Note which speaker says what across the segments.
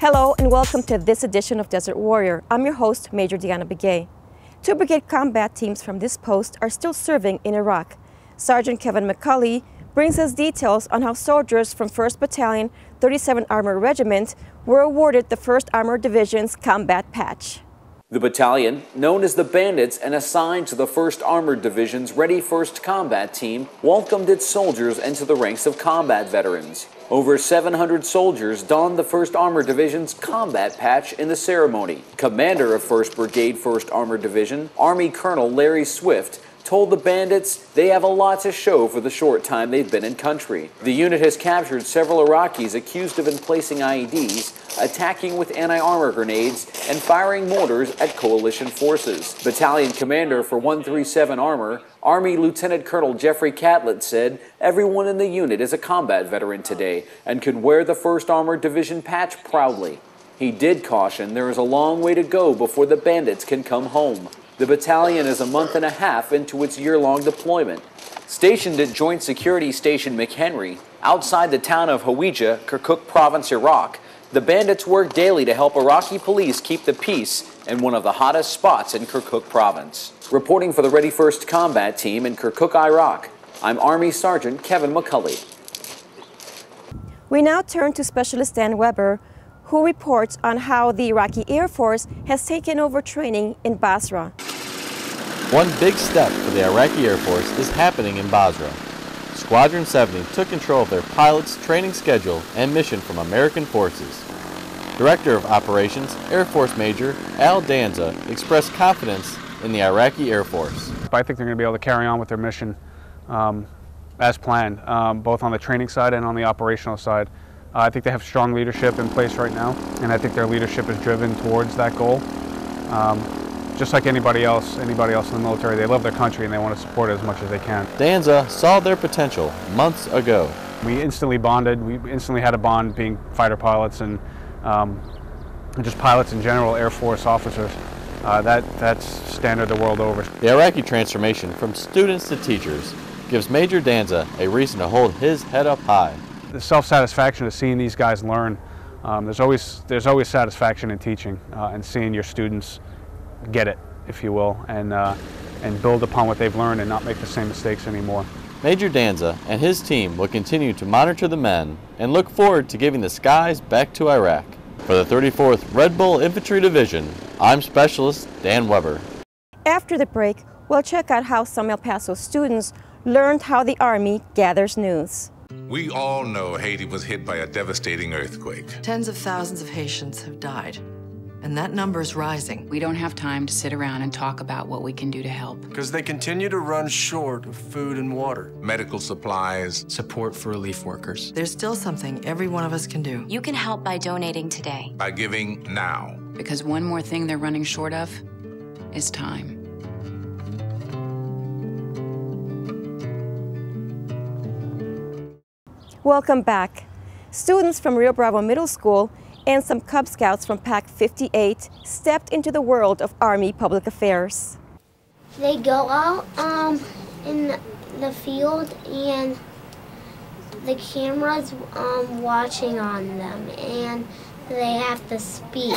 Speaker 1: Hello and welcome to this edition of Desert Warrior. I'm your host, Major Deanna Begay. 2 brigade combat teams from this post are still serving in Iraq. Sergeant Kevin McCulley brings us details on how soldiers from 1st Battalion, 37th Armored Regiment were awarded the 1st Armored Division's combat patch.
Speaker 2: The battalion, known as the Bandits and assigned to the 1st Armored Division's Ready First Combat Team, welcomed its soldiers into the ranks of combat veterans. Over 700 soldiers donned the 1st Armored Division's combat patch in the ceremony. Commander of 1st Brigade 1st Armored Division, Army Colonel Larry Swift, told the Bandits they have a lot to show for the short time they've been in country. The unit has captured several Iraqis accused of emplacing IEDs, attacking with anti-armor grenades, and firing mortars at coalition forces. Battalion Commander for 137 Armor, Army Lieutenant Colonel Jeffrey Catlett said everyone in the unit is a combat veteran today and can wear the 1st Armored Division patch proudly. He did caution there is a long way to go before the Bandits can come home. The battalion is a month and a half into its year-long deployment. Stationed at Joint Security Station McHenry, outside the town of Hawija, Kirkuk Province, Iraq, the Bandits work daily to help Iraqi police keep the peace in one of the hottest spots in Kirkuk Province. Reporting for the Ready First Combat Team in Kirkuk, Iraq, I'm Army Sergeant Kevin McCulley.
Speaker 1: We now turn to Specialist Dan Weber, who reports on how the Iraqi Air Force has taken over training in Basra.
Speaker 3: One big step for the Iraqi Air Force is happening in Basra. Squadron 70 took control of their pilots' training schedule and mission from American forces. Director of Operations, Air Force Major Al Danza expressed confidence in the Iraqi Air Force.
Speaker 4: I think they're going to be able to carry on with their mission as planned, both on the training side and on the operational side. I think they have strong leadership in place right now, and I think their leadership is driven towards that goal. Just like anybody else in the military, they love their country and they want to support it as much as they can.
Speaker 3: Danza saw their potential months ago.
Speaker 4: We instantly bonded. We instantly had a bond being fighter pilots and just pilots in general, Air Force officers. That's standard the world over.
Speaker 3: The Iraqi transformation from students to teachers gives Major Danza a reason to hold his head up high.
Speaker 4: The self-satisfaction of seeing these guys learn. There's always satisfaction in teaching and seeing your students get it, if you will, and build upon what they've learned and not make the same mistakes anymore.
Speaker 3: Major Danza and his team will continue to monitor the men and look forward to giving the skies back to Iraq. For the 34th Red Bull Infantry Division, I'm Specialist Dan Weber.
Speaker 1: After the break, we'll check out how some El Paso students learned how the Army gathers news.
Speaker 5: We all know Haiti was hit by a devastating earthquake.
Speaker 6: Tens of thousands of Haitians have died, and that number is rising.
Speaker 7: We don't have time to sit around and talk about what we can do to help.
Speaker 8: Because they continue to run short of food and water.
Speaker 5: Medical supplies.
Speaker 8: Support for relief workers.
Speaker 6: There's still something every one of us can do.
Speaker 9: You can help by donating today.
Speaker 5: By giving now.
Speaker 7: Because one more thing they're running short of is time.
Speaker 1: Welcome back. Students from Rio Bravo Middle School and some Cub Scouts from Pack 58 stepped into the world of Army public affairs.
Speaker 10: They go out in the field and the camera's watching on them and they have to speak.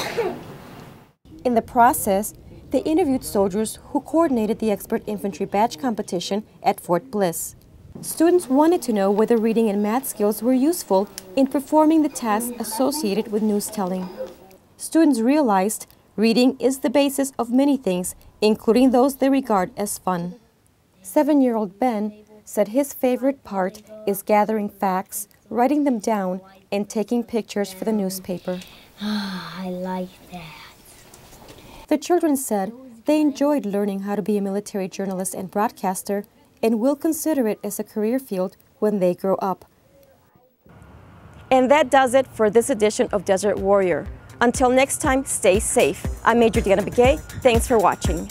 Speaker 1: In the process, they interviewed soldiers who coordinated the Expert Infantry Badge competition at Fort Bliss. Students wanted to know whether reading and math skills were useful in performing the tasks associated with news telling. Students realized reading is the basis of many things, including those they regard as fun. 7-year-old Ben said his favorite part is gathering facts, writing them down, and taking pictures for the newspaper.
Speaker 10: I like that.
Speaker 1: The children said they enjoyed learning how to be a military journalist and broadcaster and will consider it as a career field when they grow up. And that does it for this edition of Desert Warrior. Until next time, stay safe. I'm Major Deanna Begay. Thanks for watching.